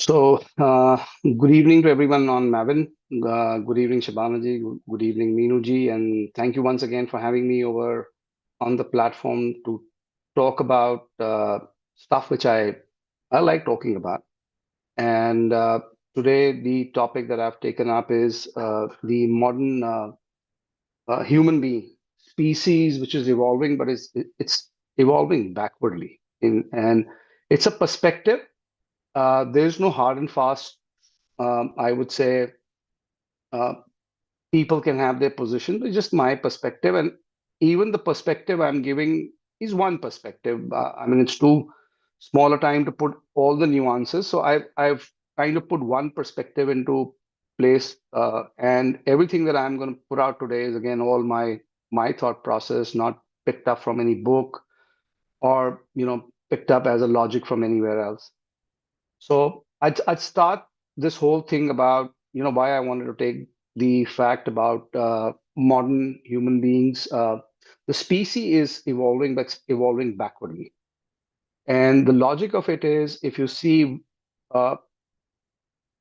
Good evening to everyone on Mavin. Good evening, Shabanaji. Good evening, Meenuji. And thank you once again for having me over on the platform to talk about stuff which I like talking about. And today, the topic that I've taken up is the modern human being species, which is evolving, but it's evolving backwardly. And it's a perspective. There's no hard and fast I would say uh, people can have their position, but just my perspective. And even the perspective I'm giving is one perspective. I mean, it's too small a time to put all the nuances. So I've kind of put one perspective into place, and everything that I'm going to put out today is again all my thought process, not picked up from any book or picked up as a logic from anywhere else. So I'd start this whole thing about why I wanted to take the fact about modern human beings. The species is evolving, but it's evolving backwardly. And the logic of it is, if you see, uh,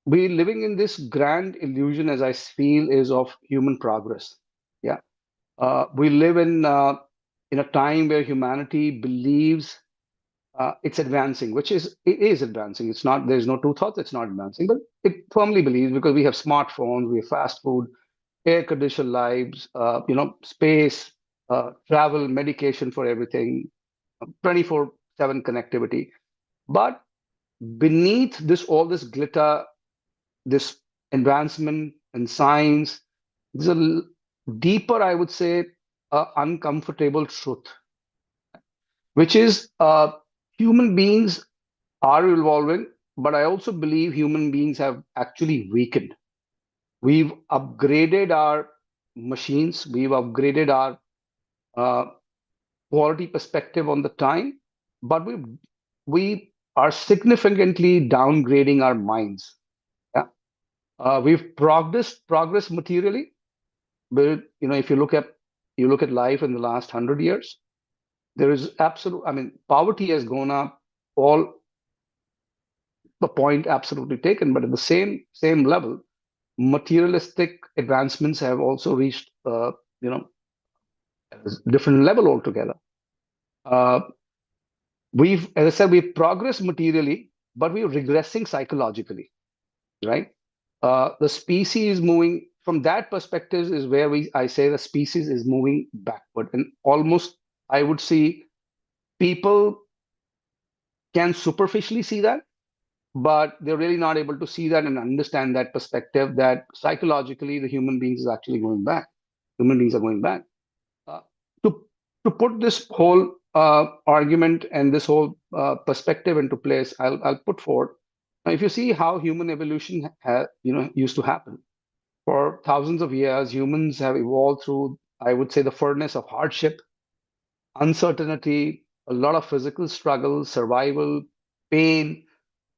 we're living in this grand illusion, as I feel, is of human progress. Yeah, we live in a time where humanity believes it's advancing, which it is advancing. It's not, there's no two thoughts, it's not advancing, but it firmly believes because we have smartphones, we have fast food, air conditioned lives, space, travel, medication for everything, 24/7 connectivity. But beneath this, all this glitter, this advancement in science, there's deeper, I would say, uncomfortable truth, which is human beings are evolving, but I also believe human beings have actually weakened. We've upgraded our machines, we've upgraded our uh, quality perspective on the time, but we are significantly downgrading our minds. Yeah? We've progressed materially, but if you look at life in the last 100 years, there is absolute. I mean, poverty has gone up. All the point absolutely taken, but at the same level, materialistic advancements have also reached you know a different level altogether. Uh, as I said, we've progressed materially, but we're regressing psychologically, right? The species is moving from that perspective is where I say the species is moving backward, and almost I would see people can superficially see that, but they're really not able to see that and understand that perspective that psychologically the human beings is actually going back. Human beings are going back. Uh, to to put this whole argument and this whole perspective into place, I'll put forward. Now, if you see how human evolution used to happen for thousands of years, humans have evolved through, I would say, the furnace of hardship, uncertainty, a lot of physical struggle, survival, pain,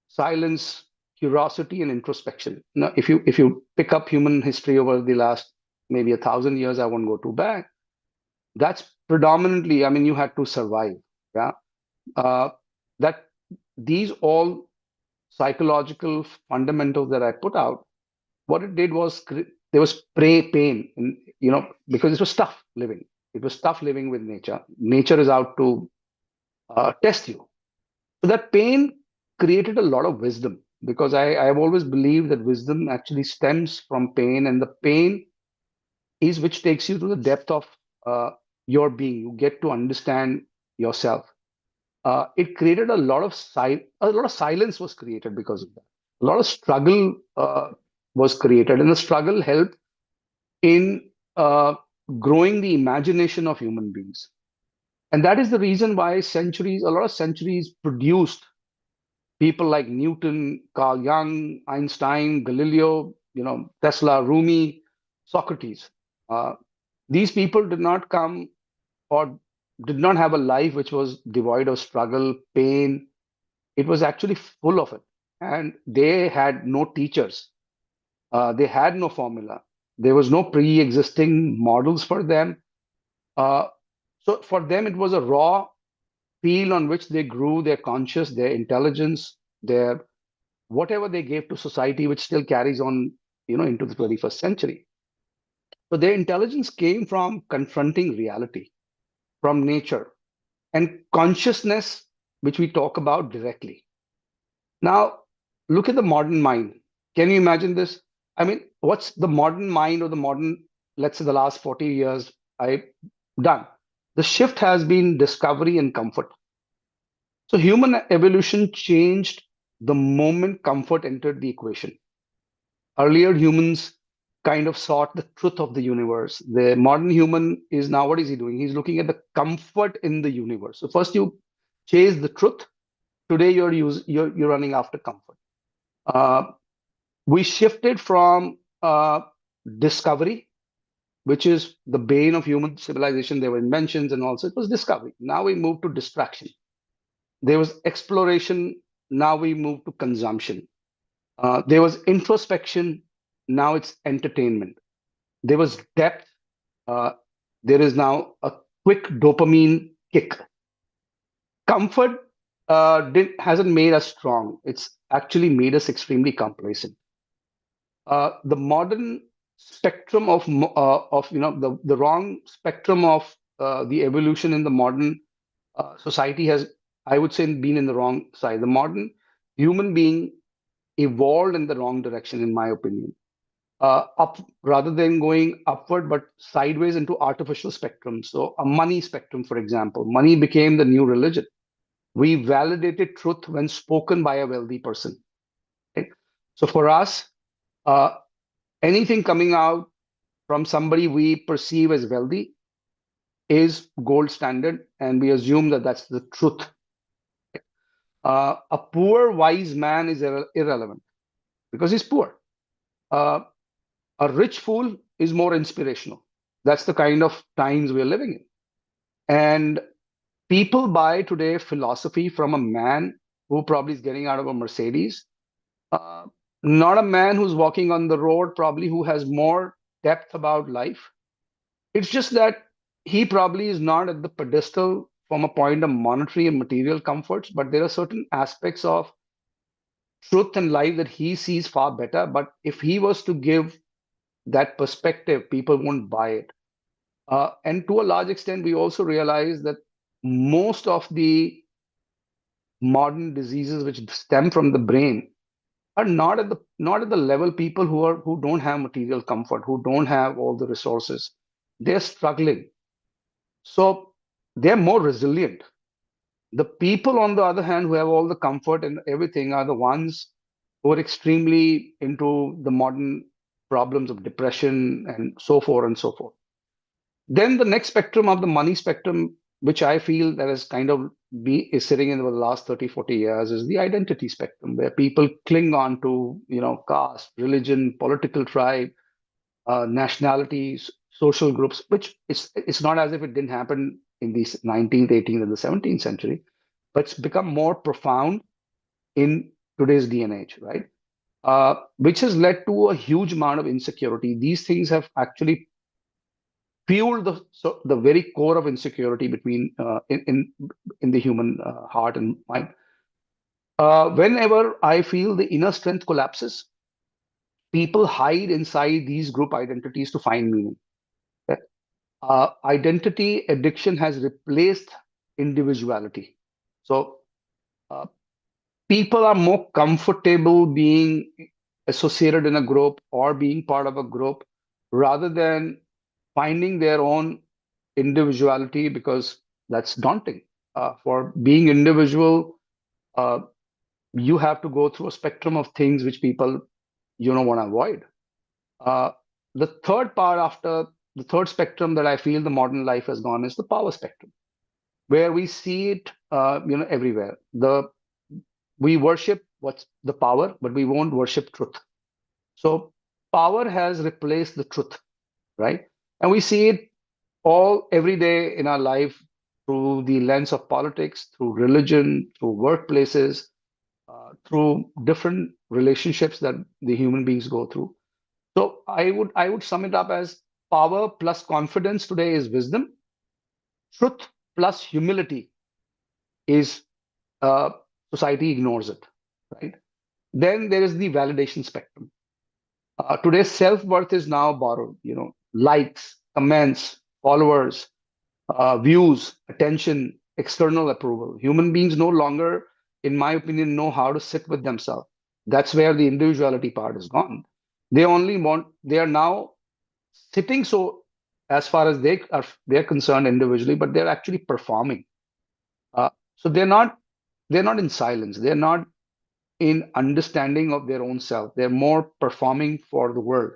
silence, curiosity, and introspection. Now, if you pick up human history over the last maybe 1,000 years, I won't go too back. That's predominantly, I mean, you had to survive. Yeah. Uh, that these all psychological fundamentals that I put out, what it did was there was pain, and because it was tough living. It was tough living with nature. Nature is out to test you. So that pain created a lot of wisdom because I have always believed that wisdom actually stems from pain, and the pain is which takes you to the depth of uh, your being. You get to understand yourself. It created a lot of silence was created because of that. A lot of struggle was created, and the struggle helped in growing the imagination of human beings. And that is the reason why a lot of centuries produced people like Newton, Carl Jung, Einstein, Galileo, Tesla, Rumi, Socrates. Uh, these people did not come or did not have a life which was devoid of struggle, pain. It was actually full of it. And they had no teachers. They had no formula. There was no pre-existing models for them. Uh, so for them, it was a raw field on which they grew their conscious, their intelligence, their whatever they gave to society, which still carries on, into the 21st century. So their intelligence came from confronting reality, from nature, and consciousness, which we talk about directly. Now, look at the modern mind. Can you imagine this? I mean, what's the modern mind or the modern, let's say the last 40 years I've done? The shift has been discovery and comfort. So human evolution changed the moment comfort entered the equation. Earlier, humans kind of sought the truth of the universe. The modern human is now, what is he doing? He's looking at the comfort in the universe. So first you chase the truth. Today you're running after comfort. Uh, we shifted from discovery, which is the bane of human civilization. There were inventions and also it was discovery. Now we move to distraction. There was exploration. Now we move to consumption. There was introspection. Now it's entertainment. There was depth. Uh, there is now a quick dopamine kick. Comfort hasn't made us strong. It's actually made us extremely complacent. The modern spectrum of the wrong spectrum of the evolution in the modern society has, I would say, been in the wrong side. The modern human being evolved in the wrong direction, in my opinion. Up rather than going upward, but sideways into artificial spectrum. So a money spectrum, for example, money became the new religion. We validated truth when spoken by a wealthy person. Right? So for us, uh, anything coming out from somebody we perceive as wealthy is gold standard, and we assume that that's the truth. A poor wise man is irrelevant because he's poor. Uh, a rich fool is more inspirational. That's the kind of times we're living in. And people buy today philosophy from a man who probably is getting out of a Mercedes, uh, not a man who's walking on the road, probably who has more depth about life. It's just that he probably is not at the pedestal from a point of monetary and material comforts, but there are certain aspects of truth and life that he sees far better. But if he was to give that perspective, people won't buy it. And to a large extent, we also realize that most of the modern diseases which stem from the brain are not at the level people who don't have material comfort, who don't have all the resources. They're struggling. So they're more resilient. The people, on the other hand, who have all the comfort and everything are the ones who are extremely into the modern problems of depression and so forth and so forth. Then the next spectrum of the money spectrum, which I feel that has kind of is sitting in over the last 30, 40 years, is the identity spectrum, where people cling on to, caste, religion, political tribe, nationalities, social groups, which it's not as if it didn't happen in the 19th, 18th, and the 17th century, but it's become more profound in today's day and age, right? Which has led to a huge amount of insecurity. These things have actually fueled the very core of insecurity between in the human heart and mind. Whenever I feel the inner strength collapses, people hide inside these group identities to find meaning. Identity addiction has replaced individuality. So uh, people are more comfortable being associated in a group or being part of a group rather than finding their own individuality, because that's daunting. For being individual, uh, you have to go through a spectrum of things which people want to avoid. Uh, the third part after the third spectrum that I feel the modern life has gone is the power spectrum, where we see it, everywhere. We worship what's the power, but we won't worship truth. So power has replaced the truth, right? And we see it all every day in our life through the lens of politics, through religion, through workplaces, through different relationships that the human beings go through. So I would sum it up as power plus confidence today is wisdom. Truth plus humility is, society ignores it, right? Then there is the validation spectrum. Today's self-worth is now borrowed, likes, comments, followers, views, attention, external approval. Human beings no longer, in my opinion, know how to sit with themselves. That's where the individuality part is gone. They are now sitting so as far as they're concerned individually, but they're actually performing. So they're not in silence. They're not in understanding of their own self. They're more performing for the world,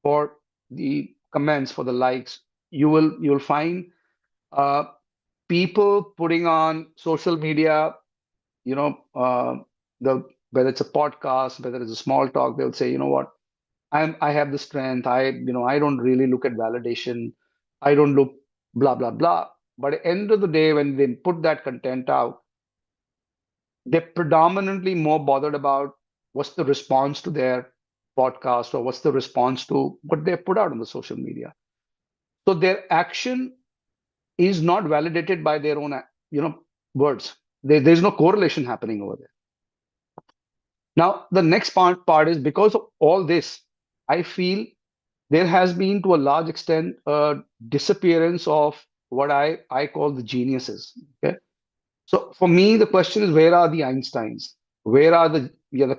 for the comments, for the likes. You'll find uh, people putting on social media, you know, the whether it's a podcast, whether it's a small talk, they'll say, you know what, I have the strength. I don't really look at validation. I don't look blah blah blah. But at the end of the day, when they put that content out, they're predominantly more bothered about what's the response to their podcast or what's the response to what they put out on the social media. So their action is not validated by their own, words. There's no correlation happening over there. Now, the next part is because of all this, I feel there has been to a large extent a disappearance of what I call the geniuses. Okay. So for me, the question is, where are the Einsteins? Where are the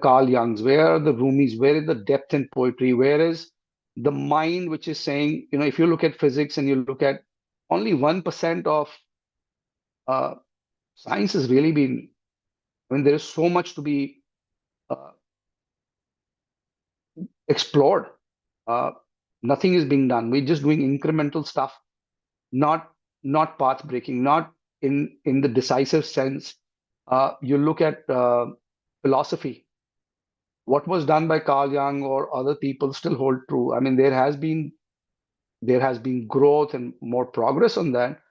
Carl Jungs? Where are the Rumis? Where is the depth in poetry? Where is the mind which is saying, if you look at physics and you look at only 1% of uh, science has really been, I mean, there is so much to be uh, explored. Uh, Nothing is being done. We're just doing incremental stuff, not not path breaking, not in the decisive sense. You look at philosophy. What was done by Carl Jung or other people still hold true. I mean, there has been growth and more progress on that.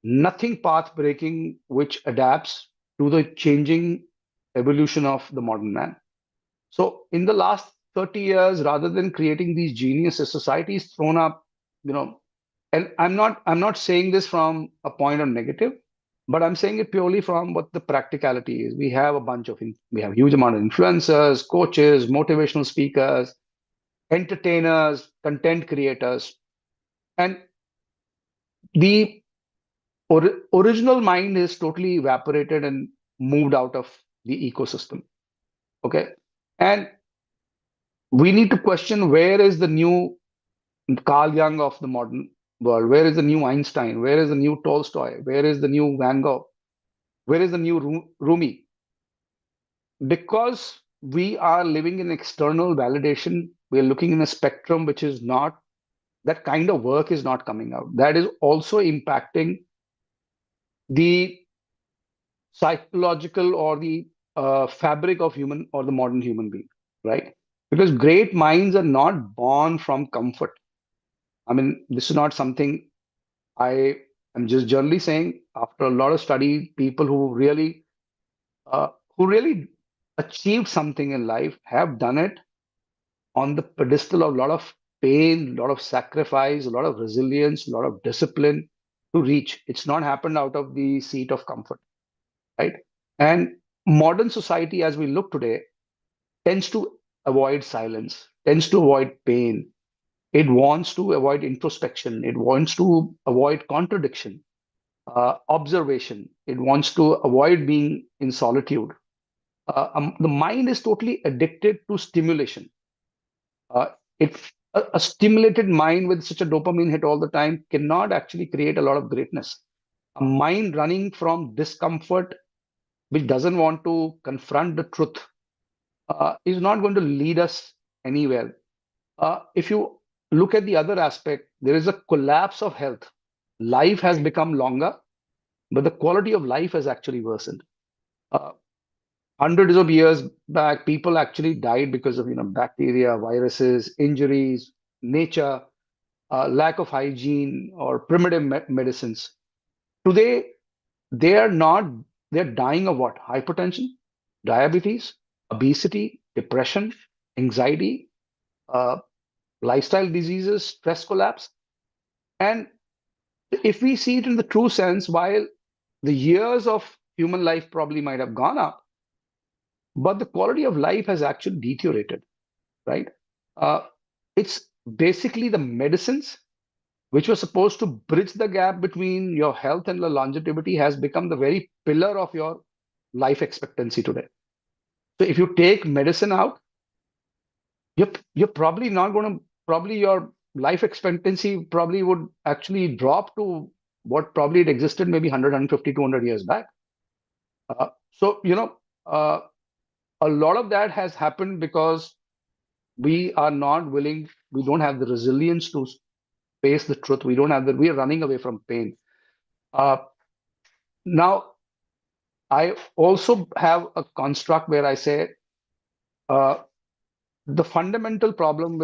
Nothing path breaking which adapts to the changing evolution of the modern man. So in the last 30 years, rather than creating these geniuses, society is thrown up, you know, and I'm not saying this from a point of negative, but I'm saying it purely from what the practicality is. We have a huge amount of influencers, coaches, motivational speakers, entertainers, content creators, and the original mind is totally evaporated and moved out of the ecosystem. Okay. And we need to question, where is the new Carl Jung of the modern world? Where is the new Einstein? Where is the new Tolstoy? Where is the new Van Gogh? Where is the new Rumi? Because we are living in external validation, we're looking in a spectrum which is not, that kind of work is not coming out. That is also impacting the psychological or the fabric of human or the modern human being, right? Because great minds are not born from comfort. I mean, this is not something I am just generally saying. After a lot of study, people who really achieved something in life have done it on the pedestal of a lot of pain, a lot of sacrifice, a lot of resilience, a lot of discipline to reach. It's not happened out of the seat of comfort, right? And modern society, as we look today, tends to avoid silence, tends to avoid pain. It wants to avoid introspection. It wants to avoid contradiction, observation. It wants to avoid being in solitude. The mind is totally addicted to stimulation. Uh, a stimulated mind with such a dopamine hit all the time cannot actually create a lot of greatness. A mind running from discomfort, which doesn't want to confront the truth, is not going to lead us anywhere. If you look at the other aspect, there is a collapse of health. Life has become longer, but the quality of life has actually worsened. Uh, Hundreds of years back, people actually died because of bacteria, viruses, injuries, nature, lack of hygiene, or primitive medicines. Today, they are not. They're dying of what? Hypertension, diabetes, obesity, depression, anxiety, uh, lifestyle diseases, stress collapse. And if we see it in the true sense, while the years of human life probably might have gone up, but the quality of life has actually deteriorated, right? Uh, it's basically the medicines which were supposed to bridge the gap between your health and the longevity has become the very pillar of your life expectancy today. So if you take medicine out, you're probably not going to, probably your life expectancy probably would actually drop to what probably it existed maybe 100, 200 years back. So, uh, a lot of that has happened because we are not willing, we don't have the resilience to face the truth. We don't have the, we are running away from pain. Uh, Now, I also have a construct where I say uh, the fundamental problem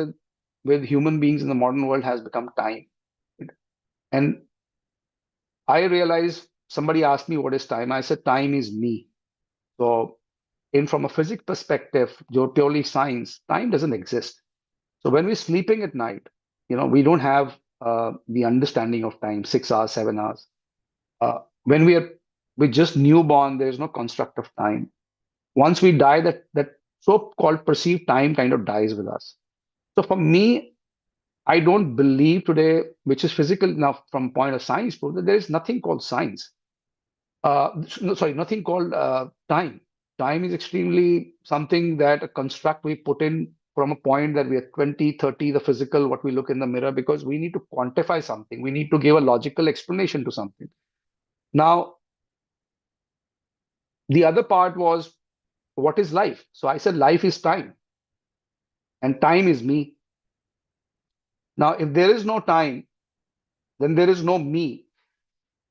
with human beings in the modern world has become time. And I realized somebody asked me what is time. I said time is me. So, in from a physics perspective, purely science, time doesn't exist. So when we're sleeping at night, we don't have the understanding of time, 6 hours, 7 hours. When we're just newborn, there's no construct of time. Once we die, that so-called perceived time kind of dies with us. So for me, I don't believe today, which is physical enough from point of science, proof that there is nothing called science. No, sorry, nothing called time. Time is extremely something that a construct we put in from a point that we are 20, 30, the physical, what we look in the mirror, because we need to quantify something. We need to give a logical explanation to something. Now, the other part was, what is life? So I said, life is time, and time is me. Now, if there is no time, then there is no me,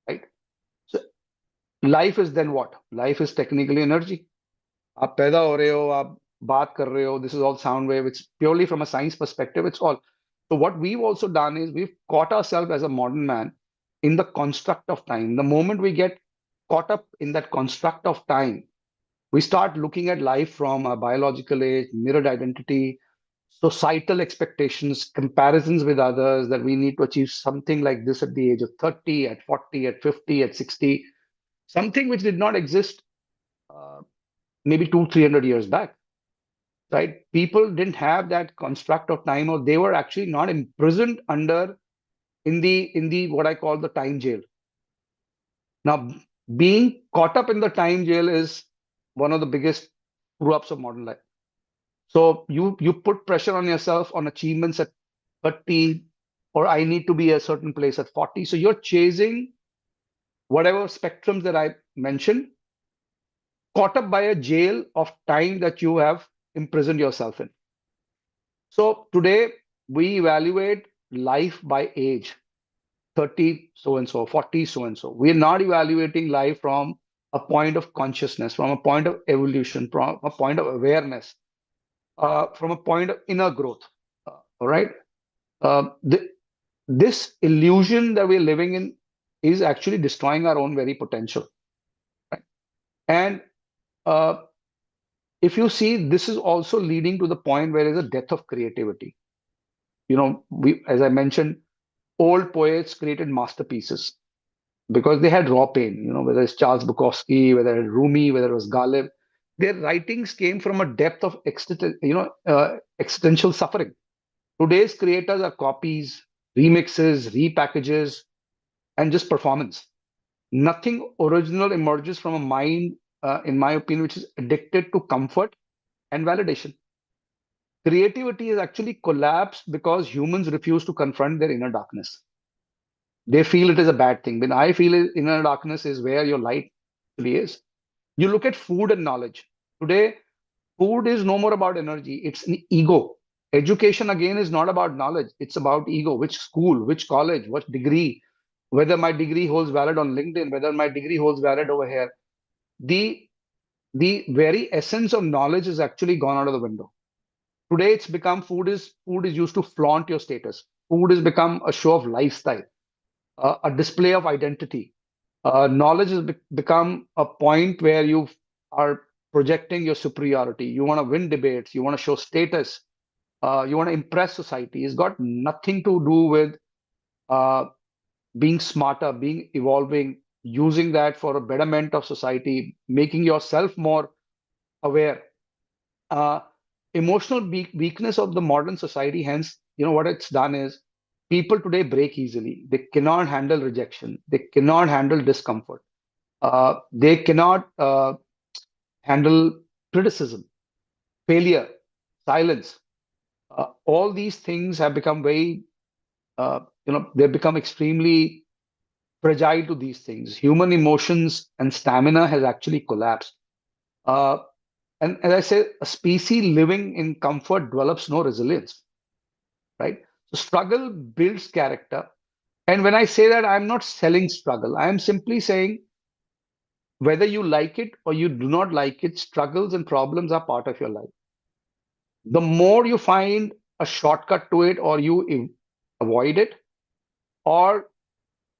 right? So life is then what? Life is technically energy. आप पैदा हो रहे हो, आप बात कर रहे हो, this is all sound wave. It's purely from a science perspective, it's all. So what we've also done is we've caught ourselves as a modern man in the construct of time. The moment we get caught up in that construct of time, we start looking at life from a biological age, mirrored identity, societal expectations, comparisons with others, that we need to achieve something like this at the age of 30, at 40, at 50, at 60, something which did not exist uh, maybe 300 years back, right? People didn't have that construct of time, or they were actually not imprisoned under in the what I call the time jail. Now, being caught up in the time jail is one of the biggest screw ups of modern life. So you put pressure on yourself on achievements at 30, or I need to be a certain place at 40. So you're chasing whatever spectrums that I mentioned, caught up by a jail of time that you have imprisoned yourself in. So today we evaluate life by age, 30 so and so, 40 so and so. We're not evaluating life from a point of consciousness, from a point of evolution, from a point of awareness, from a point of inner growth. All right. This illusion that we're living in is actually destroying our own very potential. Right? And uh, if you see, this is also leading to the point where there's a death of creativity. As I mentioned, old poets created masterpieces because they had raw pain. Whether it's Charles Bukowski, whether it's Rumi, whether it was Ghalib, their writings came from a depth of existential suffering. Today's creators are copies, remixes, repackages, and just performance. Nothing original emerges from a mind, in my opinion, which is addicted to comfort and validation. Creativity is actually collapsed because humans refuse to confront their inner darkness. They feel it is a bad thing. When I feel inner darkness is where your light really is. You look at food and knowledge. Today, food is no more about energy, it's an ego. Education, again, is not about knowledge, it's about ego. Which school, which college, what degree, whether my degree holds valid on LinkedIn, whether my degree holds valid over here. The the very essence of knowledge is actually gone out of the window. Today it's become food is used to flaunt your status. Food has become a show of lifestyle, a display of identity. Knowledge has become a point where you are projecting your superiority. You want to win debates, you want to show status, you want to impress society. It's got nothing to do with uh, being smarter, being using that for a betterment of society, making yourself more aware. uh, emotional weakness of the modern society. Hence, what it's done is people today break easily. They cannot handle rejection. They cannot handle discomfort. They cannot handle criticism, failure, silence. All these things have become very, they've become extremely fragile to these things. Human emotions and stamina has actually collapsed. Uh, and as I say, a species living in comfort develops no resilience, right? So struggle builds character. And when I say that, I'm not selling struggle. I am simply saying whether you like it or you do not like it, struggles and problems are part of your life. The more you find a shortcut to it, or you avoid it, or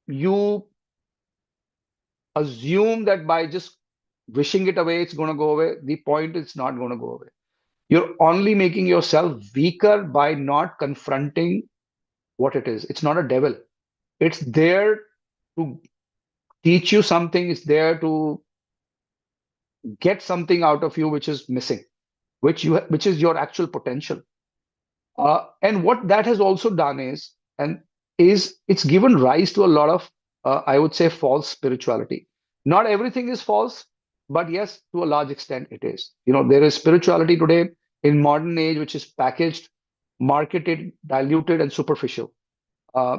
you assume that by just wishing it away, it's going to go away, the point is not going to go away. You're only making yourself weaker by not confronting what it is. It's not a devil. It's there to teach you something. It's there to get something out of you which is missing, which is your actual potential. And what that has also done is it's given rise to a lot of I would say false spirituality. Not everything is false, but yes, to a large extent it is. There is spirituality today in modern age which is packaged, marketed, diluted, and superficial. Uh,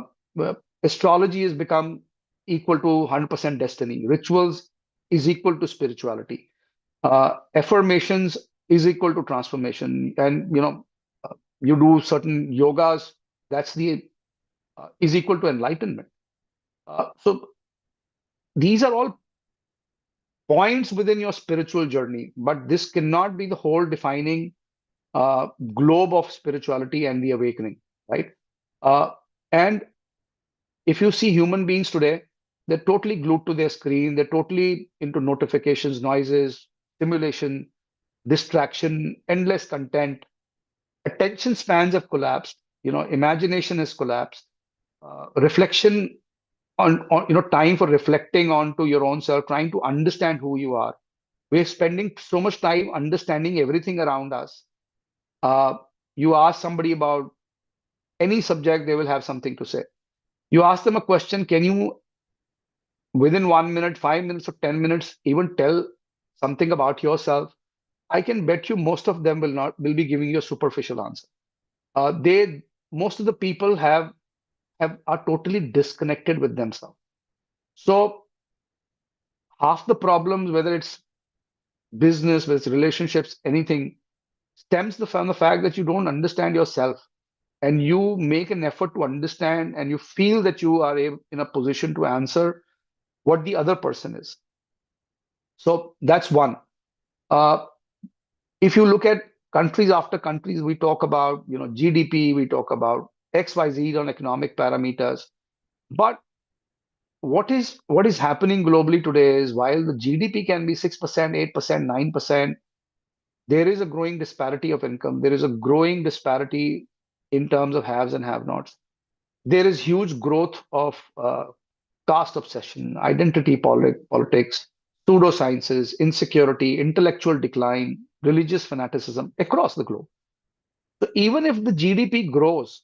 Astrology has become equal to 100% destiny. Rituals is equal to spirituality. Affirmations is equal to transformation. And you do certain yogas, that's the is equal to enlightenment. So these are all points within your spiritual journey, but this cannot be the whole defining globe of spirituality and the awakening, right? Uh, and if you see human beings today, they're totally glued to their screen. They're totally into notifications, noises, stimulation, distraction, endless content. Attention spans have collapsed. Imagination has collapsed. Reflection on time for reflecting onto your own self, trying to understand who you are. We're spending so much time understanding everything around us. Uh, you ask somebody about any subject, they will have something to say. You ask them a question, can you within 1 minute, 5 minutes, or 10 minutes, even tell something about yourself? I can bet you most of them will be giving you a superficial answer. They Most of the people have are totally disconnected with themselves. So half the problems, whether it's business, whether it's relationships, anything, stems from the fact that you don't understand yourself, and you make an effort to understand, and you feel that you are in a position to answer what the other person is. So that's one. Uh, if you look at countries after countries, we talk about GDP, we talk about XYZ on economic parameters, but what is happening globally today is while the GDP can be 6%, 8%, 9%, there is a growing disparity of income. There is a growing disparity in terms of haves and have-nots. There is huge growth of caste obsession, identity politics, pseudosciences, insecurity, intellectual decline, religious fanaticism across the globe. So even if the GDP grows,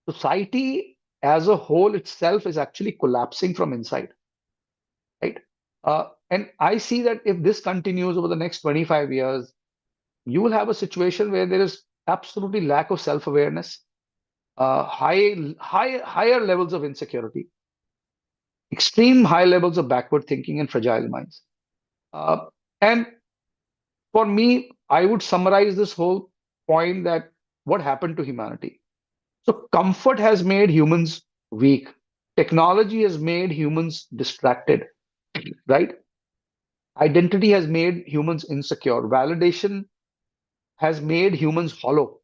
society as a whole itself is actually collapsing from inside, right? And I see that if this continues over the next 25 years, you will have a situation where there is absolutely lack of self-awareness, higher levels of insecurity, extreme high levels of backward thinking and fragile minds. Uh, and for me, I would summarize this whole point that what happened to humanity. So comfort has made humans weak. Technology has made humans distracted, right? Identity has made humans insecure. Validation has made humans hollow.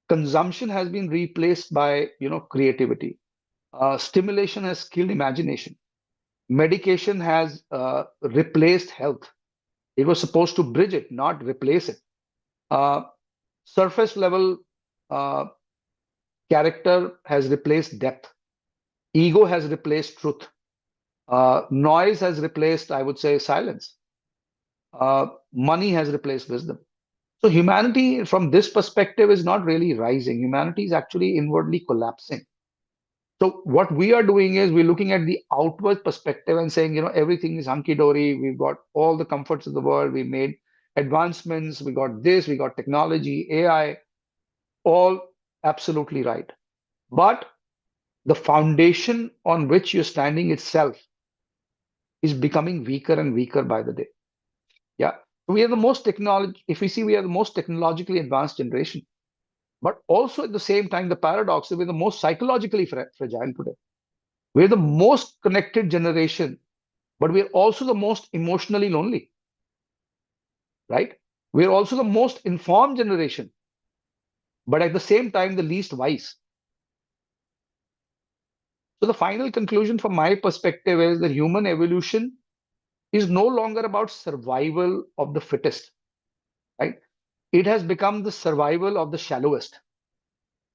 Consumption has been replaced by creativity. Stimulation has killed imagination. Medication has replaced health. It was supposed to bridge it, not replace it. Uh, Surface level uh, character has replaced depth. Ego has replaced truth. Noise has replaced, I would say, silence. Money has replaced wisdom. So humanity, from this perspective, is not really rising. Humanity is actually inwardly collapsing. So what we are doing is we're looking at the outward perspective and saying, everything is hunky-dory. We've got all the comforts of the world. We made advancements. We got this. We got technology, AI, all absolutely right. But the foundation on which you're standing itself is becoming weaker and weaker by the day. Yeah. We are the most technology, if we see, we are the most technologically advanced generation. But also at the same time, the paradox is we're the most psychologically fragile today. We're the most connected generation, but we're also the most emotionally lonely, right? We're also the most informed generation, but at the same time, the least wise. So the final conclusion from my perspective is that human evolution is no longer about survival of the fittest, right? It has become the survival of the shallowest.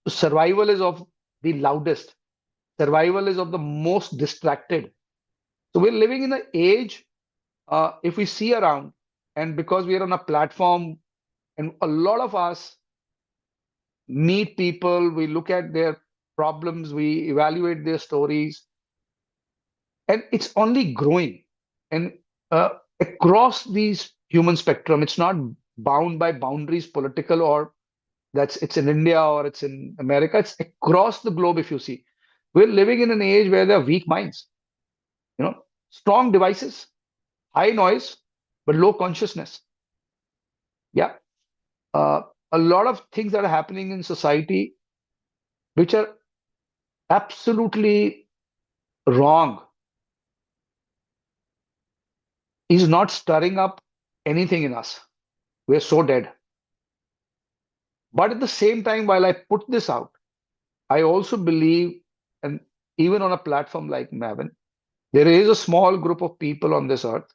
Survival is of the loudest. Survival is of the most distracted. So we're living in an age, if we see around, and because we are on a platform, and a lot of us meet people, we look at their problems, we evaluate their stories, and it's only growing. And across these human spectrum, it's not bound by boundaries, political, or it's in India or it's in America. It's across the globe. If you see, we're living in an age where there are weak minds, strong devices, high noise, but low consciousness. Yeah. Uh, a lot of things that are happening in society which are absolutely wrong is not stirring up anything in us. We're so dead. But at the same time, while I put this out, I also believe, and even on a platform like Maven, there is a small group of people on this earth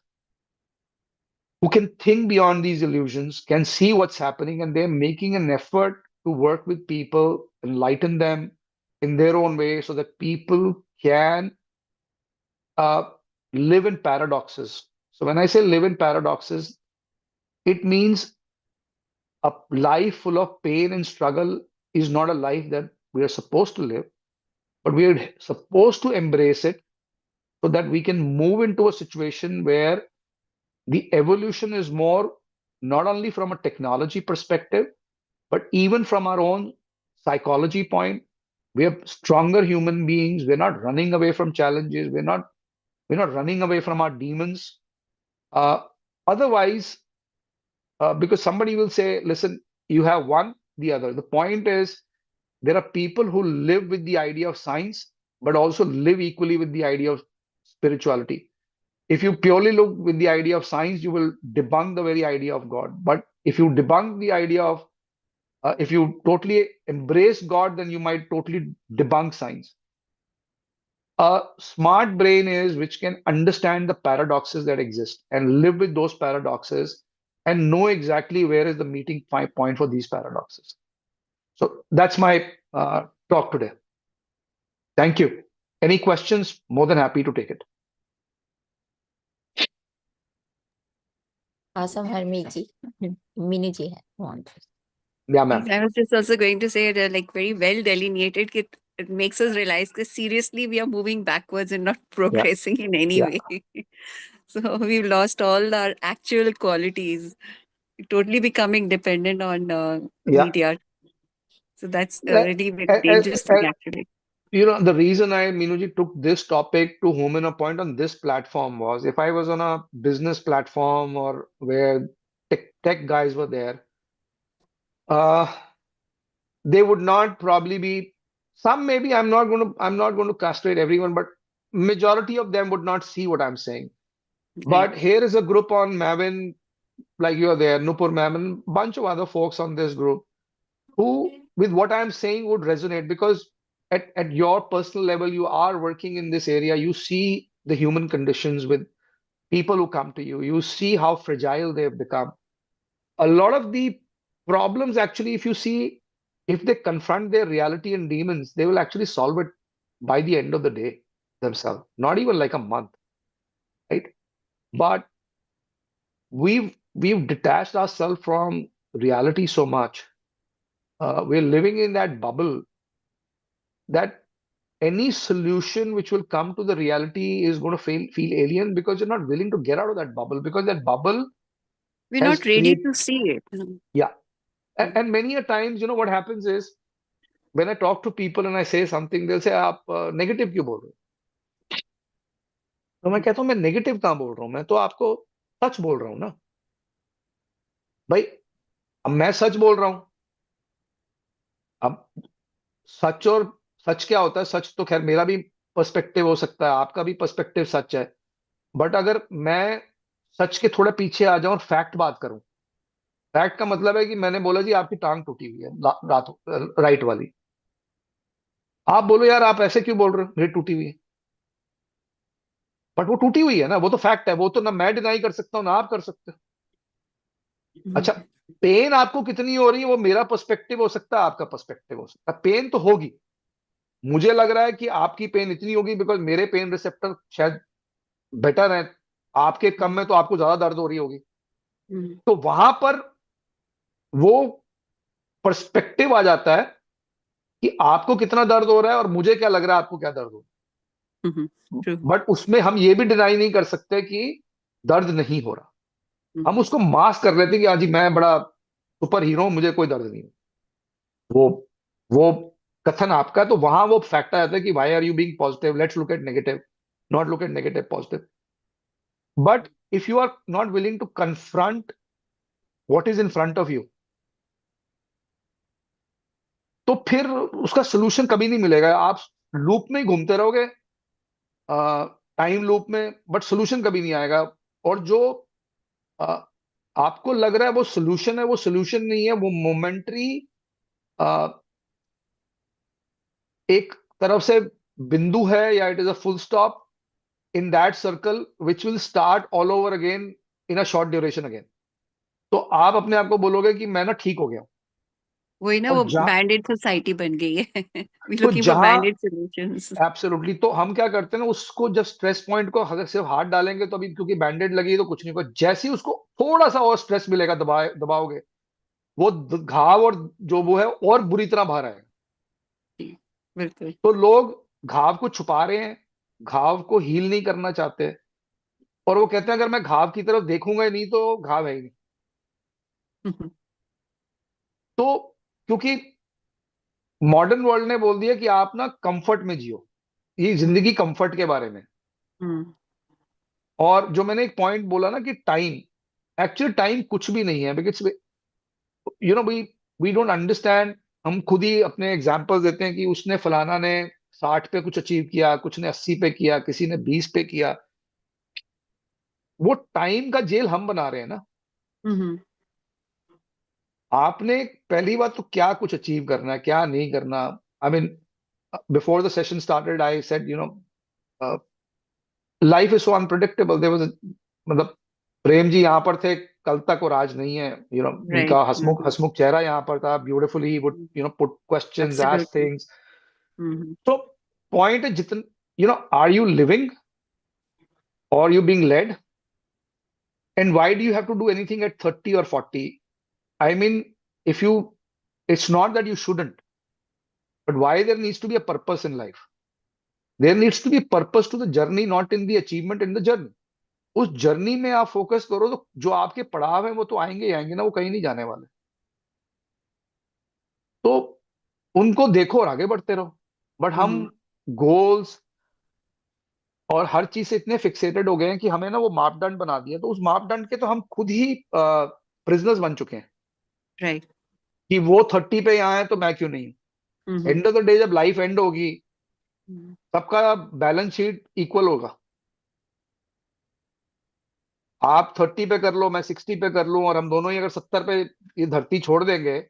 who can think beyond these illusions, can see what's happening, and they're making an effort to work with people, enlighten them in their own way so that people can uh, live in paradoxes. So when I say live in paradoxes, it means a life full of pain and struggle is not a life that we are supposed to live, but we are supposed to embrace it so that we can move into a situation where the evolution is more not only from a technology perspective, but even from our own psychology point. We are stronger human beings. We're not running away from challenges. We're not running away from our demons. Uh, Otherwise, because somebody will say, listen, you have one, the other. The point is, there are people who live with the idea of science, but also live equally with the idea of spirituality. If you purely look with the idea of science, you will debunk the very idea of God. But if you debunk the idea of, if you totally embrace God, then you might totally debunk science. A smart brain is which can understand the paradoxes that exist and live with those paradoxes and know exactly where is the meeting point for these paradoxes. So that's my talk today. Thank you. Any questions? More than happy to take it. Awesome, Harmeet ji. Minu ji want. Yeah, ma'am. I was just also going to say that, like, very well delineated. It makes us realize that seriously we are moving backwards and not Yeah, progressing in any yeah, way. So we've lost all our actual qualities, totally becoming dependent on yeah. media. So that's a Uh, really very uh, uh, dangerous thing, uh, actually. the reason Minuji took this topic to home in a point on this platform was if I was on a business platform or where tech guys were there, uh, they would not probably be some maybe I'm not going to castrate everyone, but majority of them would not see what I'm saying. Right. But here is a group on Maven, like you're there, Nupur Maven, bunch of other folks on this group who, with what I'm saying, would resonate because at your personal level, you are working in this area. You see the human conditions with people who come to you. You see how fragile they've become. A lot of the problems, actually, if you see, if they confront their reality and demons, they will actually solve it by the end of the day themselves, not even like a month, right? But we've detached ourselves from reality so much. We're living in that bubble that any solution which will come to the reality is going to feel alien because you're not willing to get out of that bubble, because that bubble We're has not ready created, to see it. yeah. Mm. And many a times, what happens is when I talk to people and I say something, they'll say, आप negative क्यों बोल रहे हो? तो मैं कहता हूँ मैं नेगेटिव कहाँ बोल रहा हूँ, मैं तो आपको सच बोल रहा हूँ ना भाई। अब मैं सच बोल रहा हूँ। अब सच और सच क्या होता है? सच तो खैर मेरा भी पर्सपेक्टिव हो सकता है, आपका भी पर्सपेक्टिव सच है। बट अगर मैं सच के थोड़ा पीछे आ जाऊं और फैक्ट बात करूं, फैक्ट का मतलब है कि मैंने बोला जी आपकी टांग टूटी हुई है रात राइट वाली। आप बोलो यार आप ऐसे क्यों बोल रहे हो, मेरी टूटी हुई है। बट वो टूटी हुई है ना, वो तो फैक्ट है, वो तो ना मैं डिनाई कर सकता हूं ना आप कर सकते हो। अच्छा, Mhm. पेन आपको कितनी हो रही है वो मेरा पर्सपेक्टिव हो सकता है, आपका पर्सपेक्टिव हो सकता है। पेन तो होगी। मुझे लग रहा है कि आपकी पेन इतनी होगी बिकॉज मेरे पेन रिसेप्टर शायद बेटर है, आपके कम है तो आपको ज्यादा दर्द हो रही होगी। Mhm. तो वहां पर वो पर्सपेक्टिव आ जाता है कि आपको कितना दर्द हो रहा है और मुझे क्या लग रहा है आपको क्या दर्द हो Mhm. रहा True. है। बट उसमें हम ये भी डिनाई नहीं कर सकते कि दर्द नहीं हो रहा। हम Mhm. उसको मास्क कर लेते हैं कि हाँ जी मैं बड़ा सुपर हीरो हूं, मुझे कोई दर्द नहीं है। वो वो कथन आपका है, तो वहां वो फैक्ट आ जाता है कि why are you being positive, let's look at negative, not look at negative positive. But if you are not willing to confront what is in front of you, तो फिर उसका सोल्यूशन कभी नहीं मिलेगा। आप लूप में ही घूमते रहोगे, टाइम लूप में, बट सोल्यूशन कभी नहीं आएगा। और जो अ, आपको लग रहा है वो सोल्यूशन है, वो सोल्यूशन नहीं है, वो मोमेंट्री एक तरफ से बिंदु है, या it is a full stop in that circle which will start all over again in a short duration again. तो आप अपने आप को बोलोगे कि मैं ना ठीक हो गया हूं। वही ना, और वो जहां बैंडेड सोसाइटी बन गई है। वी तो लुकिंग फॉर जहां बैंडेड सॉल्यूशंस। एब्सोल्युटली, तो हम क्या करते हैं ना, उसको जब स्ट्रेस पॉइंट को अगर सिर्फ हाथ डालेंगे तो अभी क्योंकि बैंडेड लगी है तो कुछ नहीं होगा। जैसे ही उसको थोड़ा सा और स्ट्रेस मिलेगा, दबाओगे, वो घाव और जो वो है और बुरी तरह बाहर आएगा। बिल्कुल। तो लोग घाव को छुपा रहे हैं, घाव को हील नहीं करना चाहते, और वो कहते हैं अगर मैं घाव की तरफ देखूंगा ही नहीं तो घाव है ही नहीं। हम्म। तो क्योंकि मॉडर्न वर्ल्ड ने बोल दिया कि आप ना कंफर्ट में जियो, ये जिंदगी कंफर्ट के बारे में। हम्म। और जो मैंने एक पॉइंट बोला ना कि टाइम, एक्चुअली टाइम कुछ भी नहीं है, because we we don't understand. हम खुद ही अपने एग्जांपल्स देते हैं कि उसने फलाना ने 60 पे कुछ अचीव किया, कुछ ने 80 पे किया, किसी ने 20 पे किया। वो टाइम का जेल हम बना रहे हैं ना। हम्म। आपने पहली बात तो क्या कुछ अचीव करना है, क्या नहीं करना। I mean before the session started I said life is so unpredictable. There was, मतलब प्रेम जी यहाँ पर थे कल तक और आज नहीं है। राइट। उनका हसमुख हसमुख चेहरा यहाँ पर था, beautifully he would put questions, ask absolutely. Things. तो पॉइंट है जितन, आर यू लिविंग और you being led, and why do you have to do anything at 30 और 40? I mean, if you, it's not that you shouldn't, but why there needs to be a purpose in life. There needs to be purpose to the journey, not in the achievement in the journey. उस journey में आप focus करो तो जो आपके पड़ाव है वो तो आएंगे ही आएंगे ना, वो कहीं नहीं जाने वाले। तो उनको देखो और आगे बढ़ते रहो। बट हम गोल्स और हर चीज से इतने फिक्सेटेड हो गए हैं कि हमें ना वो मापदंड बना दिया, तो उस मापदंड के तो हम खुद ही प्रिजनर्स बन चुके हैं राइट। कि वो 30 पे यहाँ है तो मैं क्यों नहीं। एंड ऑफ द डे जब लाइफ एंड होगी, सबका बैलेंस शीट इक्वल होगा। आप 30 पे कर लो, मैं 60 पे कर लूं, और हम दोनों ही अगर 70 पे ये धरती छोड़ देंगे,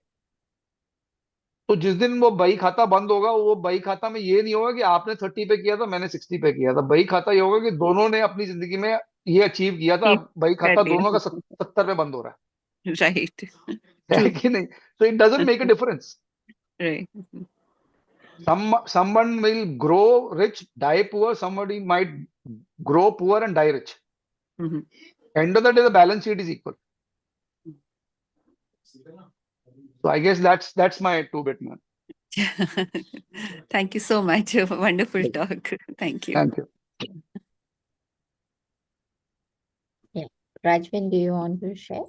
तो जिस दिन वो बही खाता बंद होगा, वो बही खाता में ये नहीं होगा कि आपने 30 पे किया था मैंने 60 पे किया था। बही खाता ये होगा कि दोनों ने अपनी जिंदगी में ये अचीव किया था, ठीक अब बही कर खाता दोनों का लिया। 70 पे बंद हो रहा राइट। है ट्रू। कि नहीं? तो it doesn't make a difference. Right. Someone will grow rich, die poor. Somebody might grow poor and die rich. End of the day, the balance sheet is equal. So I guess that's my two-bit, man. Thank you so much. Wonderful talk. Thank you. Thank you. Yeah. Rajvin, do you want to share?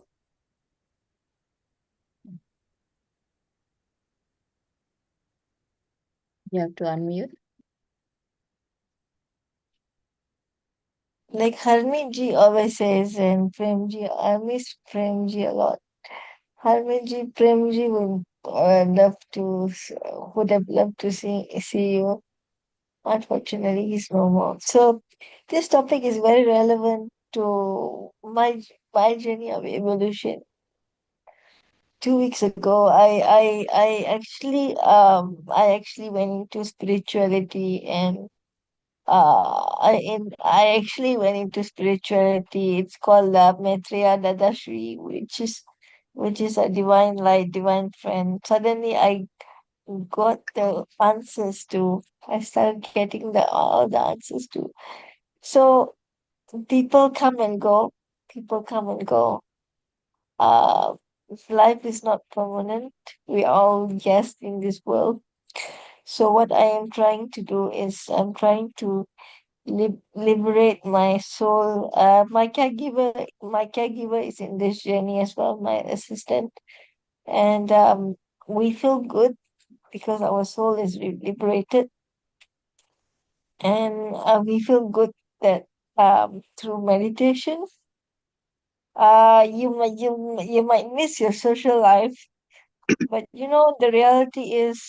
You have to unmute. Like Harmit ji always says, and Prem ji, I miss Prem ji a lot. Harmit ji, Prem ji would have loved to see you. Unfortunately, he's no more. So this topic is very relevant to my journey of evolution. 2 weeks ago, I actually went into spirituality and I actually went into spirituality. It's called Maitreya Dadashri, which is a divine light, divine friend. Suddenly, I got the answers to. I started getting all the answers to. So people come and go. People come and go. Uh, Life is not permanent. We all guests in this world. So what I am trying to do is I'm trying to liberate my soul. My caregiver is in this journey as well, my assistant, and we feel good because our soul is liberated, and we feel good that through meditation, you might miss your social life, but the reality is.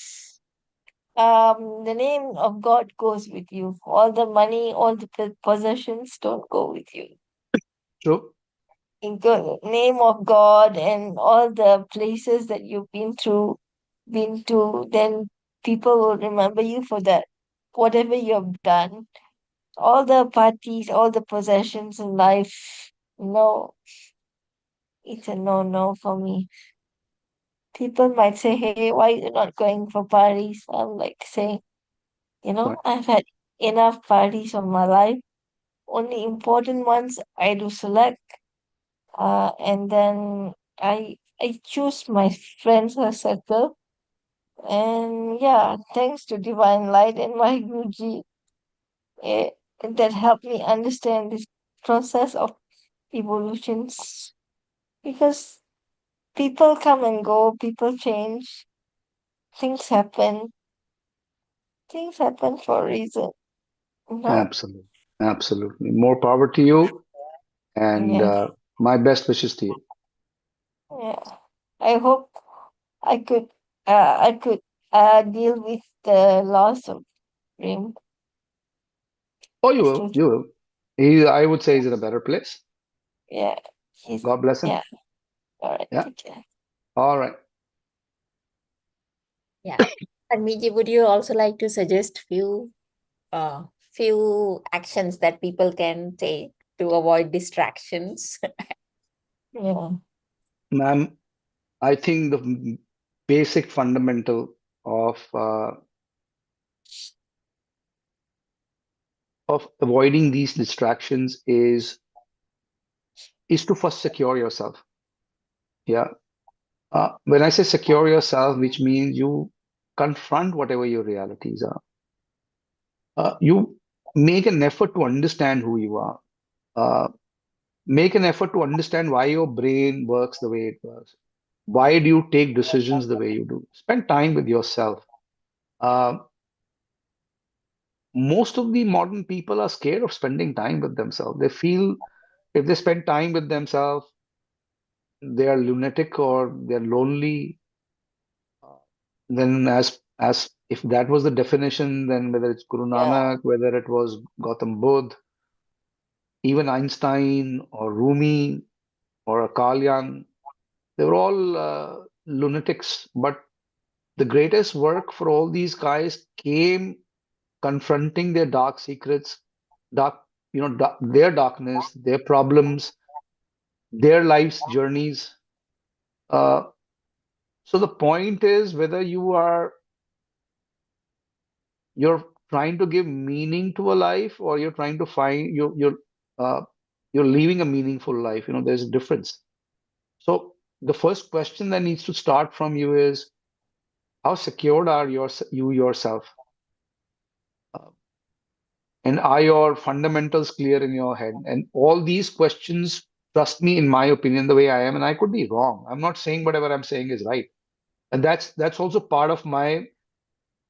The name of God goes with you. All the money, all the possessions don't go with you. True. In the name of God and all the places that you've been to, then people will remember you for that. Whatever you have done, all the parties, all the possessions in life, no, it's a no for me. People might say, "Hey, why you not going for parties?" I'm like saying, Right. I've had enough parties of my life. Only important ones I do select, and then I choose my friends circle. And yeah, thanks to Divine Light and my Guruji, eh, that helped me understand this process of evolutions. Because people come and go, people change, things happen, things happen for a reason. No, Absolutely. Absolutely. More power to you, and yeah, my best wishes to you. yeah. I hope I could deal with the loss of Dream. Oh, you He's will. doing, You will. I would say he's in a better place. yeah, he's, God bless him. yeah, all right, Yeah. take care. All right. Yeah. And Miji, would you also like to suggest few actions that people can take to avoid distractions? Yeah, Ma'am, I think the basic fundamental of avoiding these distractions is to first secure yourself. Yeah. When I say secure yourself, which means you confront whatever your realities are. You make an effort to understand who you are. Uh, make an effort to understand why your brain works the way it works. Why do you take decisions the way you do? Spend time with yourself. Uh, Most of the modern people are scared of spending time with themselves. They feel if they spend time with themselves, they are lunatic or they're lonely. Then, as if that was the definition, then whether it's Guru yeah, Nanak, whether it was Gautam Buddha, even Einstein or Rumi or Kalyan, they were all lunatics. But the greatest work for all these guys came confronting their dark secrets, dark, their darkness, their problems, their life's journeys. Uh, so the point is whether you're trying to give meaning to a life or you're trying to find uh, you're living a meaningful life. There's a difference. So the first question that needs to start from you is, how secured are you yourself? Uh, and are your fundamentals clear in your head? And all these questions, trust me, in my opinion, the way I am, and I could be wrong. I'm not saying whatever I'm saying is right. And that's also part of my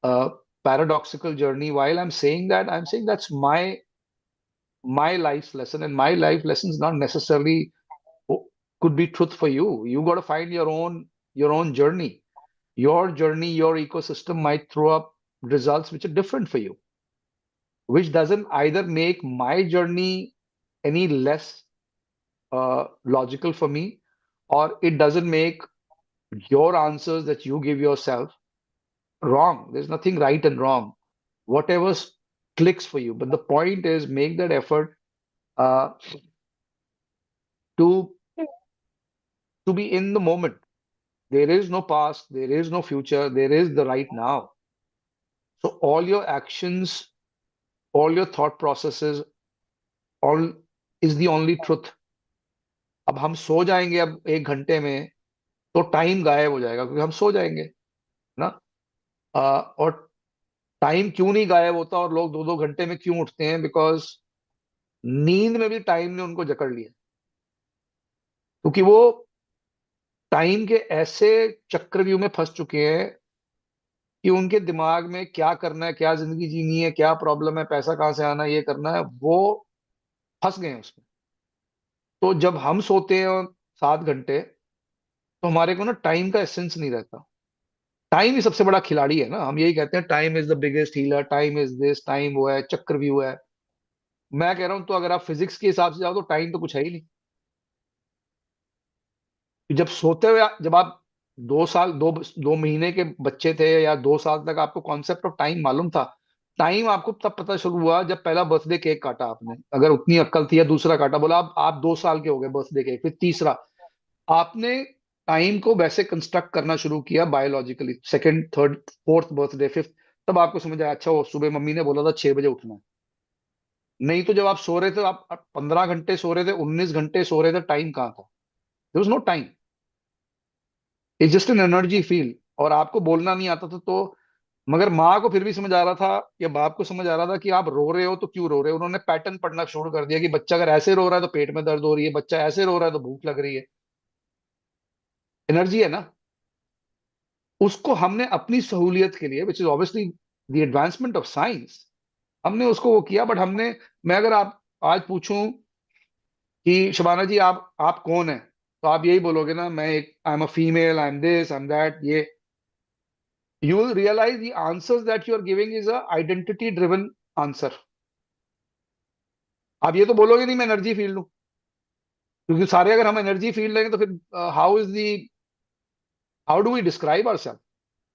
uh, paradoxical journey. While I'm saying that, I'm saying that's my life's lesson, and my life lessons not necessarily could be truth for you. You got to find your own journey. Your journey, your ecosystem might throw up results which are different for you, which doesn't either make my journey any less logical for me, or it doesn't make your answers that you give yourself wrong. There's nothing right and wrong. Whatever clicks for you. But the point is, make that effort uh, to to be in the moment. There is no past, there is no future, there is the right now. So all your actions, all your thought processes, all is the only truth. अब हम सो जाएंगे अब 1 घंटे में, तो time गायब हो जाएगा क्योंकि हम सो जाएंगे ना। और टाइम क्यों नहीं गायब होता और लोग 2-2 घंटे में क्यों उठते हैं? बिकॉज नींद में भी टाइम ने उनको जकड़ लिया, क्योंकि वो टाइम के ऐसे चक्रव्यूह में फंस चुके हैं कि उनके दिमाग में क्या करना है, क्या जिंदगी जीनी है, क्या प्रॉब्लम है, पैसा कहाँ से आना है, ये करना है, वो फंस गए हैं उसमें। तो जब हम सोते हैं 7 घंटे, तो हमारे को ना टाइम का एसेंस नहीं रहता। टाइम ही सबसे बड़ा खिलाड़ी है ना। हम यही कहते हैं time is the biggest healer, time is this, time वो है, चक्रव्यूह है। मैं कह रहा हूं तो अगर आप फिजिक्स के हिसाब से जाओ तो टाइम तो कुछ है ही नहीं। जब सोते हुए जब आप 2 साल, 2 महीने के बच्चे थे, या 2 साल तक आपको कॉन्सेप्ट ऑफ टाइम मालूम था। टाइम आपको तब पता शुरू हुआ जब पहला बर्थडे केक काटा आपने, अगर उतनी अक्ल थी, या दूसरा काटा, बोला आप 2 साल के हो गए, बर्थडे केक, फिर तीसरा। आपने टाइम को वैसे कंस्ट्रक्ट करना शुरू किया biologically, second, third, fourth birthday, fifth. तब आपको समझ आया, अच्छा वो सुबह मम्मी ने बोला था 6 बजे उठना है। नहीं तो जब आप सो रहे थे, आप 15 घंटे सो रहे थे, 19 घंटे सो रहे थे, टाइम कहाँ था? There was no time. It's just an energy field. और आपको बोलना नहीं आता था, तो मगर माँ को फिर भी समझ आ रहा था, या बाप को समझ आ रहा था कि आप रो रहे हो तो क्यों रो रहे हो। उन्होंने पैटर्न पढ़ना शुरू कर दिया कि बच्चा अगर ऐसे रो रहा है तो पेट में दर्द हो रही है, बच्चा ऐसे रो रहा है तो भूख लग रही है। एनर्जी है ना। उसको हमने अपनी सहूलियत के लिए, which is obviously the advancement of science, हमने उसको वो किया। बट हमने, मैं अगर आप आज पूछूं कि शबाना जी आप कौन है, तो आप यही बोलोगे ना, मैं एक, आई am a female, I am this, I am that, ये। You will realize the answers that you are giving is a identity driven answer. आप ये तो बोलोगे नहीं मैं एनर्जी फील्ड हूं, क्योंकि सारे अगर हम एनर्जी फील्ड लेंगे तो फिर how do we describe ourselves?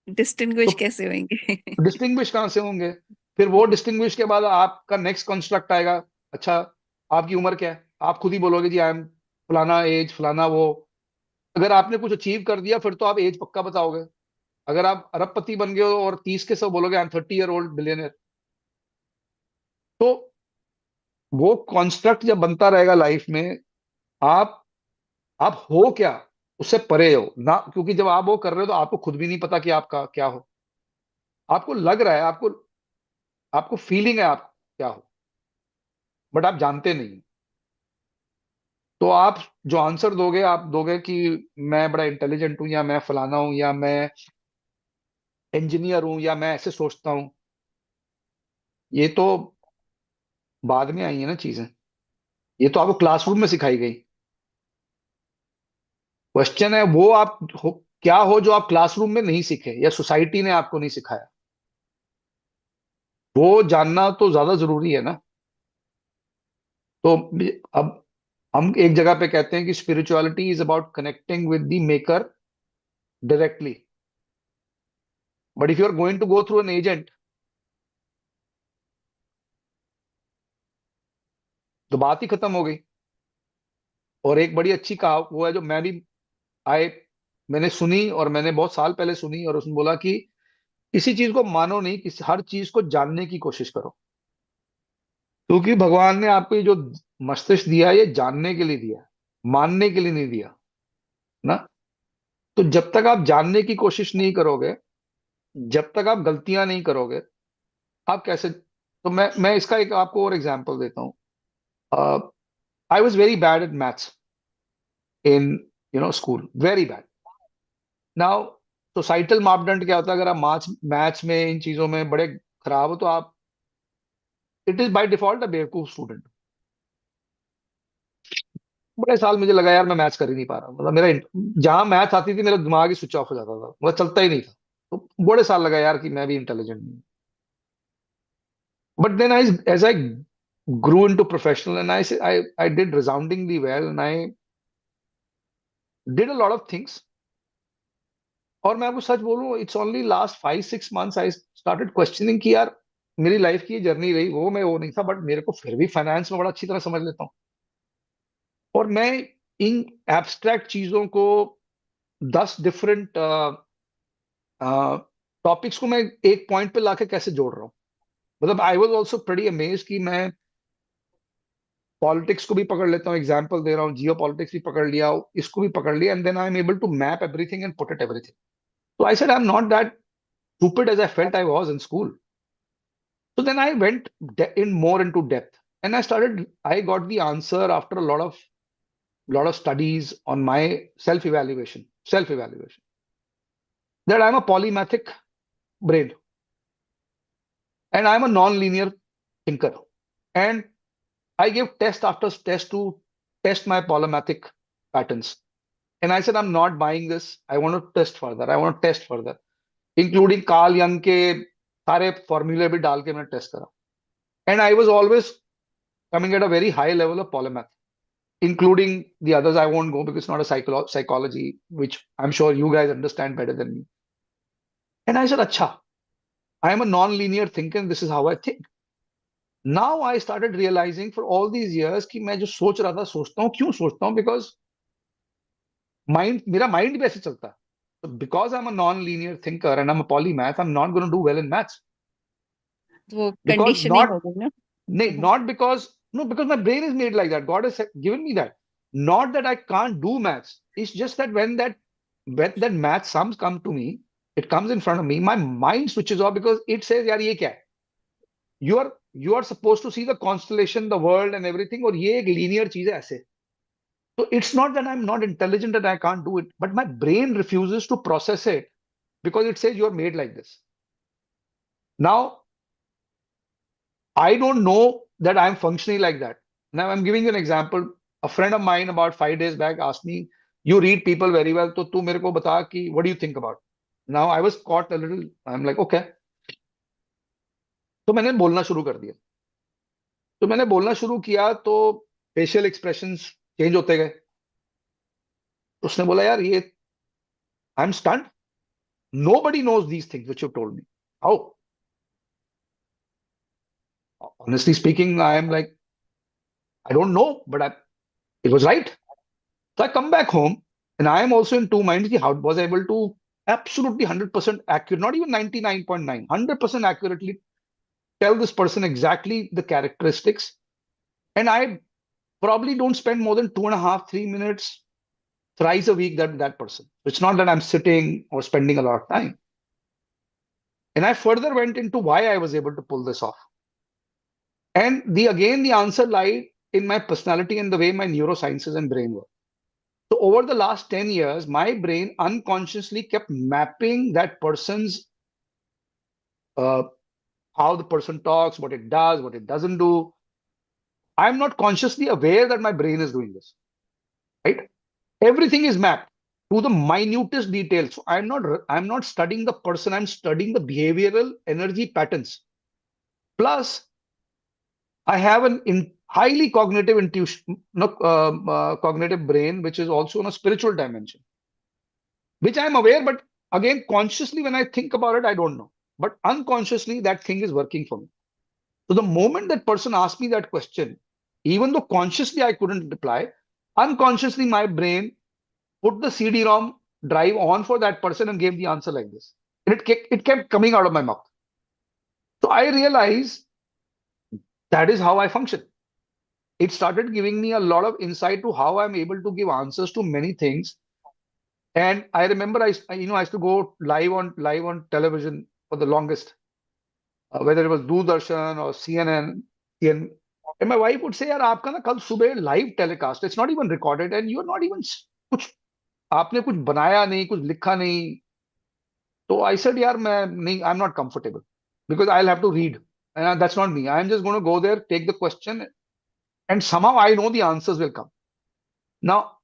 Distinguish तो कैसे होंगे? डिस्टिंग्विश कहां से होंगे? फिर वो डिस्टिंग्विश के बाद आपका नेक्स्ट कंस्ट्रक्ट आएगा। अच्छा, आपकी उम्र क्या है? आप खुद ही बोलोगे जी आई एम फलाना एज, फलाना वो। अगर आपने कुछ अचीव कर दिया फिर तो आप एज पक्का बताओगे। अगर आप अरबपति बन गए हो और 30 के सब बोलोगे I am 30 year old billionaire. तो वो कॉन्स्ट्रक्ट जब बनता रहेगा लाइफ में, आप आप हो क्या, उससे परे हो ना। क्योंकि जब आप वो कर रहे हो तो आपको खुद भी नहीं पता कि आपका क्या हो। आपको लग रहा है, आपको आपको फीलिंग है आप क्या हो, बट आप जानते नहीं। तो आप जो आंसर दोगे, आप दोगे कि मैं बड़ा इंटेलिजेंट हूं, या मैं फलाना हूं, या मैं इंजीनियर हूं, या मैं ऐसे सोचता हूं। ये तो बाद में आई है ना चीजें। ये तो आपको क्लासरूम में सिखाई गई। क्वेश्चन है वो आप क्या हो जो आप क्लासरूम में नहीं सीखे, या सोसाइटी ने आपको नहीं सिखाया। वो जानना तो ज्यादा जरूरी है ना। तो अब हम एक जगह पे कहते हैं कि spirituality is about connecting with the maker directly. But if you are going to go through an agent, तो बात ही खत्म हो गई। और एक बड़ी अच्छी कहा वो है, जो मैं भी आए मैंने सुनी, और मैंने बहुत साल पहले सुनी, और उसने बोला कि किसी चीज को मानो नहीं, किसी हर चीज को जानने की कोशिश करो। क्योंकि भगवान ने आपको ये जो मस्तिष्क दिया है, ये जानने के लिए दिया है, मानने के लिए नहीं दिया ना। तो जब तक आप जानने की कोशिश नहीं करोगे, जब तक आप गलतियां नहीं करोगे, आप कैसे? तो मैं इसका एक आपको और एग्जांपल देता हूँ. I was very bad at maths in school, very bad. Now societal मापदंड क्या होता है? अगर आप मैथ्स में, इन चीजों में बड़े खराब हो, तो आप, इट इज बाय डिफॉल्ट अ बेवकूफ स्टूडेंट. बड़े साल मुझे लगा यार मैं मैथ्स कर ही नहीं पा रहा, मतलब मेरा जहां मैथ्स आती थी मेरा दिमाग ही स्विच ऑफ हो जाता था, मतलब चलता ही नहीं था. तो बड़े साल लगा यार कि मैं भी इंटेलिजेंट नहीं. But then I as I grew into professional, and I did resoundingly well, and I did a lot of things. और मैं आपको सच बोलूं, it's only last 5-6 months I started questioning कि यार मेरी लाइफ की जर्नी रही, वो नहीं था, बट मेरे को फिर भी फाइनेंस में बड़ा अच्छी तरह समझ लेता हूँ. और मैं इन एब्स्ट्रैक्ट चीजों को 10 डिफरेंट टॉपिक्स को मैं एक पॉइंट पे लाके कैसे जोड़ रहा हूँ. मतलब I was also pretty amaze कि मैं पॉलिटिक्स को भी पकड़ लेता हूँ, एग्जाम्पल दे रहा हूँ, जियो पॉलिटिक्स भी पकड़ लिया, इसको भी पकड़ लिया, and then I am able to map everything and put it everything. So I said, I'm not that stupid as I felt I was in school. So then I went in more into depth, and I got the answer after a lot of studies on my self evaluation, that I'm a polymathic brain and I'm a non-linear thinker. And I gave test after test to test my polymathic patterns. And I said, I'm not buying this. I want to test further. I want to test further, including Carl Jung के सारे फॉर्मूले भी डाल के मैंने test करा. And I was always coming at a very high level of polymath, including the others I won't go because it's not a psychology, which I'm sure you guys understand better than me. And I said, Acha, I am a non-linear thinker and this is how I think. Now I started realizing for all these years कि मैं जो सोच रहा था, सोचता हूँ, क्यों सोचता हूँ? Because मेरा माइंड भी ऐसे चलता है. So because I'm a non-linear thinker and I'm a polymath, I'm not going to do well in maths. वो Because कंडीशनिंग हो गई ना. not because, no, because my brain is made like that. God has given me that. Not that I can't do maths. It's just that when that math sums come to me, it comes in front of me, my mind switches off because it says, "यार ये क्या है?" You are supposed to see the constellation, the world, and everything. और ये एक linear चीज है ऐसे. So it's not that I'm not intelligent that I can't do it, but my brain refuses to process it because it says you are made like this. Now I don't know that I'm functioning like that. Now I'm giving you an example. A friend of mine about 5 days back asked me, "You read people very well, तो तू मेरे को बता कि what do you think about?" Now I was caught a little. I'm like, okay. तो मैंने बोलना शुरू कर दिया. तो मैंने बोलना शुरू किया तो फेशियल एक्सप्रेशंस चेंज होते गए. उसने बोला, यार ये I am stunned. Nobody knows these things which you told me. How? Honestly speaking, I am like, I don't know, but it was right. So I come back home and I am also in two minds. How was I able to absolutely 100% accurate, not even 99.9, 100% accurately tell this person exactly the characteristics. And I probably don't spend more than 2.5, 3 minutes thrice a week that person. It's not that I'm sitting or spending a lot of time. And I further went into why I was able to pull this off. And the answer lied in my personality and the way my neurosciences and brain work. So over the last 10 years, my brain unconsciously kept mapping that person's uh, how the person talks, what it does, what it doesn't do. I'm not consciously aware that my brain is doing this, right? Everything is mapped to the minutest details. So I'm not studying the person, I'm studying the behavioral energy patterns. Plus, I have highly cognitive intuition, no, cognitive brain, which is also in a spiritual dimension, which I'm aware, but again, consciously, when I think about it, I don't know. But unconsciously, that thing is working for me. So the moment that person asked me that question, even though consciously I couldn't reply, unconsciously my brain put the CD-ROM drive on for that person and gave the answer like this. And it kept coming out of my mouth. So I realized that is how I function. It started giving me a lot of insight to how I'm able to give answers to many things And I remember I used to go live on television for the longest, whether it was Doordarshan or CNN. And my wife would say, यार आपका ना कल सुबह live telecast, it's not even recorded, and you're not even कुछ आपने कुछ बनाया नहीं, कुछ लिखा नहीं. So I said, यार मैं नहीं, I'm not comfortable because I'll have to read, and that's not me. I'm just going to go there, take the question, and somehow I know the answers will come. Now,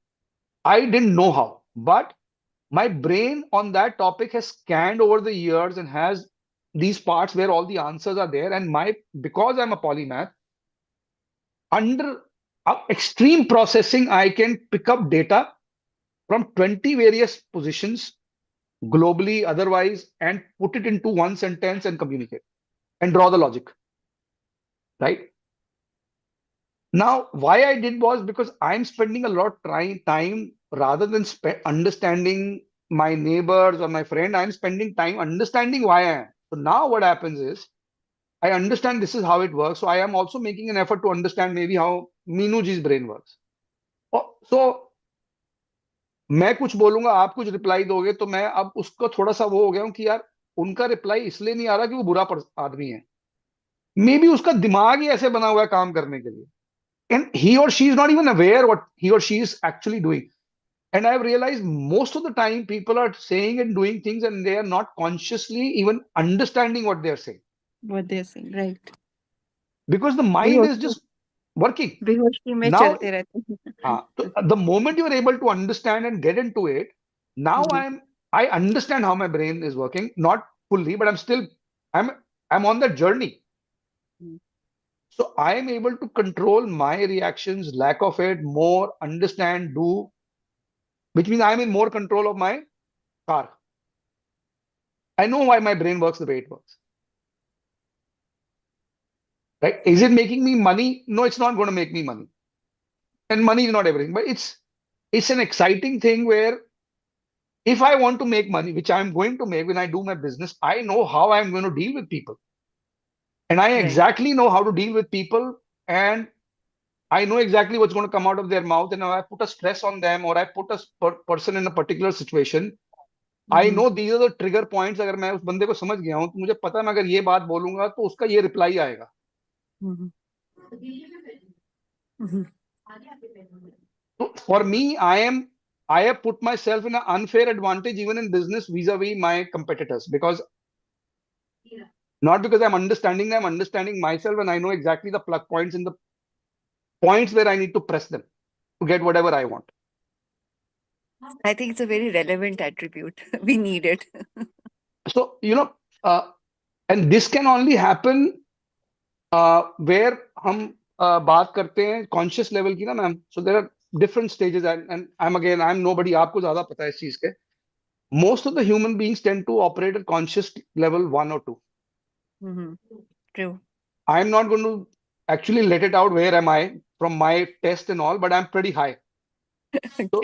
I didn't know how, but my brain on that topic has scanned over the years and has these parts where all the answers are there. And because I'm a polymath, under extreme processing, I can pick up data from 20 various positions globally, otherwise, and put it into one sentence and communicate and draw the logic, right? Now, why I did was because I'm spending a lot of time rather than understanding my neighbors or my friend, I'm spending time understanding why I am. So now what happens is I understand this is how it works. So I am also making an effort to understand maybe how Meenu ji's brain works. Oh, so मैं कुछ बोलूंगा, आप कुछ reply दोगे, तो मैं अब उसको थोड़ा सा वो हो गया हूं कि यार उनका रिप्लाई इसलिए नहीं आ रहा कि वो बुरा आदमी है. मे बी उसका दिमाग ही ऐसे बना हुआ है काम करने के लिए. And he or she is not even aware what he or she is actually doing. And I've realized most of the time people are saying and doing things and they are not consciously even understanding what they're saying What they're saying, right? because the mind is just working. बेहोशी में Now, चलते रहते हैं. so the moment you're able to understand and get into it, now I understand how my brain is working, not fully, but I'm on that journey. So I am able to control my reactions, lack of it, more, understand, do, which means I'm in more control of my car. I know why my brain works the way it works. Right? Is it making me money? No, it's not going to make me money. And money is not everything, but it's an exciting thing where if I want to make money, which I'm going to make when I do my business, I know how I'm going to deal with people. And I Right. exactly know how to deal with people, and I know exactly what's going to come out of their mouth. And if I put a stress on them or I put a person in a particular situation, I know these are the trigger points. अगर मैं उस बंदे को समझ गया हूं तो मुझे पता है मैं अगर ये बात बोलूंगा तो उसका ये रिप्लाई आएगा. So for me, I have put myself in an unfair advantage even in business vis-a-vis my competitors, because not because I'm understanding them, understanding myself, and I know exactly the plug points and the points where I need to press them to get whatever I want. I think it's a very relevant attribute. We need it. So, and this can only happen where हम बात करते हैं conscious level की ना ma'am. So there are different stages, and I'm nobody, आपको ज्यादा पता है इस चीज के. Most of the human beings tend to operate at conscious level 1 or 2. True. I'm not going to actually let it out where am I from my test and all, but I'm pretty high. So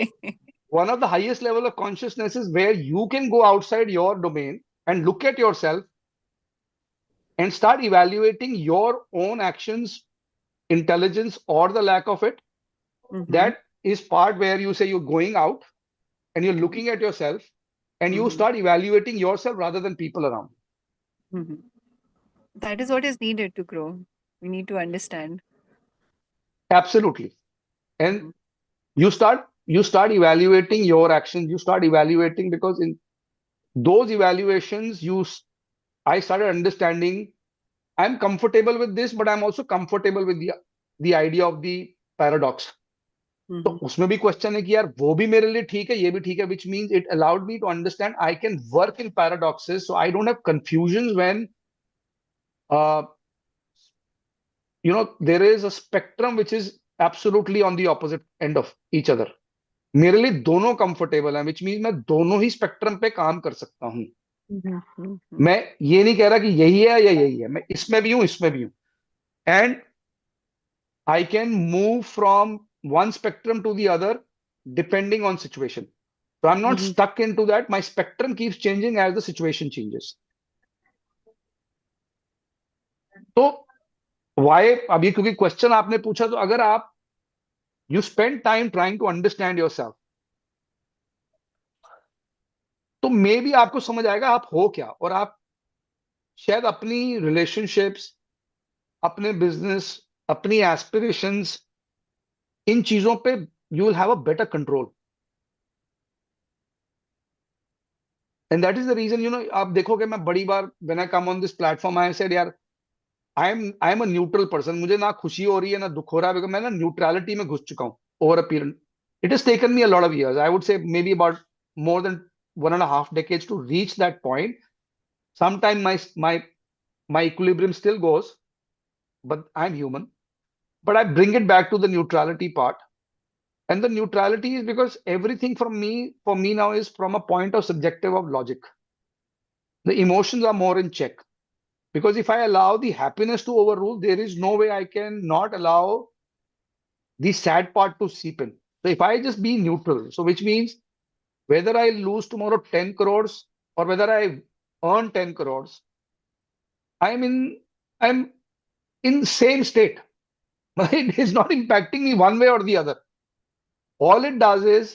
one of the highest level of consciousness is where you can go outside your domain and look at yourself and start evaluating your own actions, intelligence, or the lack of it. That is part where you say you're going out and you're looking at yourself and you start evaluating yourself rather than people around. That is what is needed to grow. We need to understand. Absolutely. And you start evaluating your actions. You start evaluating, because in those evaluations, I started understanding I'm comfortable with this, but I'm also comfortable with the idea of the paradox. तो उसमें भी question है कि यार वो भी मेरे लिए ठीक है, ये भी ठीक है, which means it allowed me to understand I can work in paradoxes, so I don't have confusions when there is a spectrum which is absolutely on the opposite end of each other. मेरे लिए दोनों comfortable है, which means मैं दोनों ही spectrum पे काम कर सकता हूँ. मैं ये नहीं कह रहा कि यही है या यही है, मैं इसमें भी हूं, इसमें भी हूं. And I can move from one spectrum to the other depending on situation. So I'm not stuck into that. My spectrum keeps changing as the situation changes. तो why, अभी क्योंकि क्वेश्चन आपने पूछा, तो अगर आप you spend time trying to understand yourself, तो may be आपको समझ आएगा आप हो क्या, और आप शायद अपनी रिलेशनशिप्स, अपने बिजनेस, अपनी एस्पिरेशंस, इन चीजों पे you will have a better control. And that is the reason, आप देखोगे मैं बड़ी बार when I come on this platform I said यार, I am a neutral person. मुझे ना खुशी हो रही है ना दुख हो रहा है, बिकॉज मैं ना न्यूट्रलिटी में घुस चुका हूं over a period. It has taken me a lot of years, I would say may be about more than 1.5 decades to reach that point. Sometimes my equilibrium still goes, but I'm human. But I bring it back to the neutrality part. And the neutrality is because everything for me now is from a point of subjective of logic. The emotions are more in check. Because if I allow the happiness to overrule, there is no way I can not allow the sad part to seep in. So if I just be neutral, so which means whether I lose tomorrow 10 crores or whether I earn 10 crores, I'm in I'm in same state. It is not impacting me one way or the other. All it does is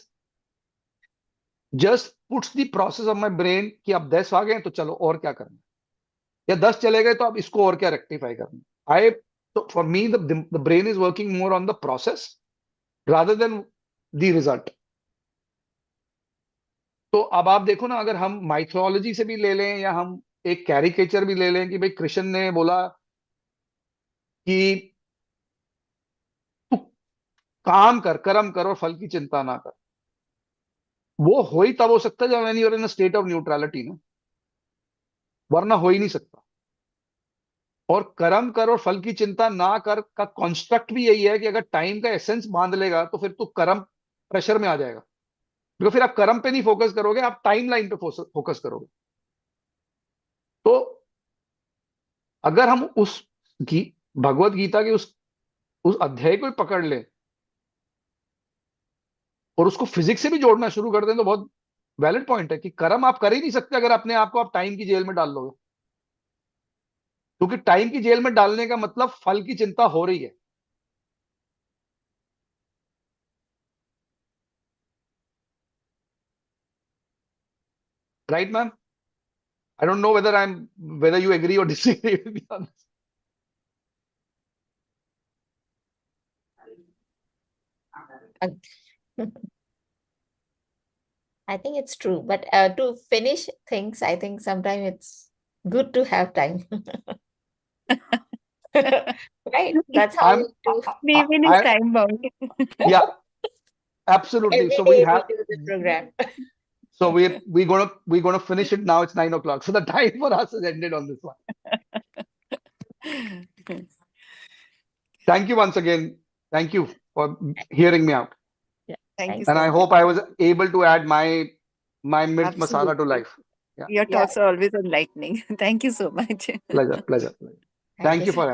just puts the process of my brain कि अब 10 आ गए तो चलो और क्या करना है, या 10 चले गए तो अब इसको और क्या रेक्टिफाई करना है. I so for me the brain is working more on the process rather than the result. तो अब आप देखो ना, अगर हम माइथोलॉजी से भी ले लें या हम एक कैरिकेचर भी ले लें कि भाई कृष्ण ने बोला कि तू काम कर, कर्म कर और फल की चिंता ना कर. वो हो ही तब हो सकता है जब when you are in a state of neutrality ना, वरना हो ही नहीं सकता. और कर्म कर और फल की चिंता ना कर का कॉन्स्ट्रक्ट भी यही है कि अगर टाइम का एसेंस बांध लेगा तो फिर तू कर्म प्रेशर में आ जाएगा, क्योंकि फिर आप कर्म पे नहीं फोकस करोगे, आप टाइम लाइन पे फोकस करोगे. तो अगर हम उस भगवत गीता के उस अध्याय को पकड़ लें और उसको फिजिक्स से भी जोड़ना शुरू कर दें, तो बहुत वैलिड पॉइंट है कि कर्म आप कर ही नहीं सकते अगर अपने आप को आप टाइम की जेल में डाल लोगे, क्योंकि टाइम की जेल में डालने का मतलब फल की चिंता हो रही है. Right ma'am? I don't know whether you agree or disagree with me on this. I think it's true, but to finish things, I think sometimes it's good to have time. Right? That's how I'm we do. Even is time bound. Yeah, absolutely. Every So day we do the program. we're gonna finish it now. It's 9 o'clock, so the time for us has ended on this one. Thank you once again. Thank you for hearing me out, Yeah. Thank you and so I much. hope I was able to add my milk masala to Absolutely. life. Yeah, Your Yeah. talks are always enlightening. Thank you so much. pleasure. Thank Thank you you so for much. having.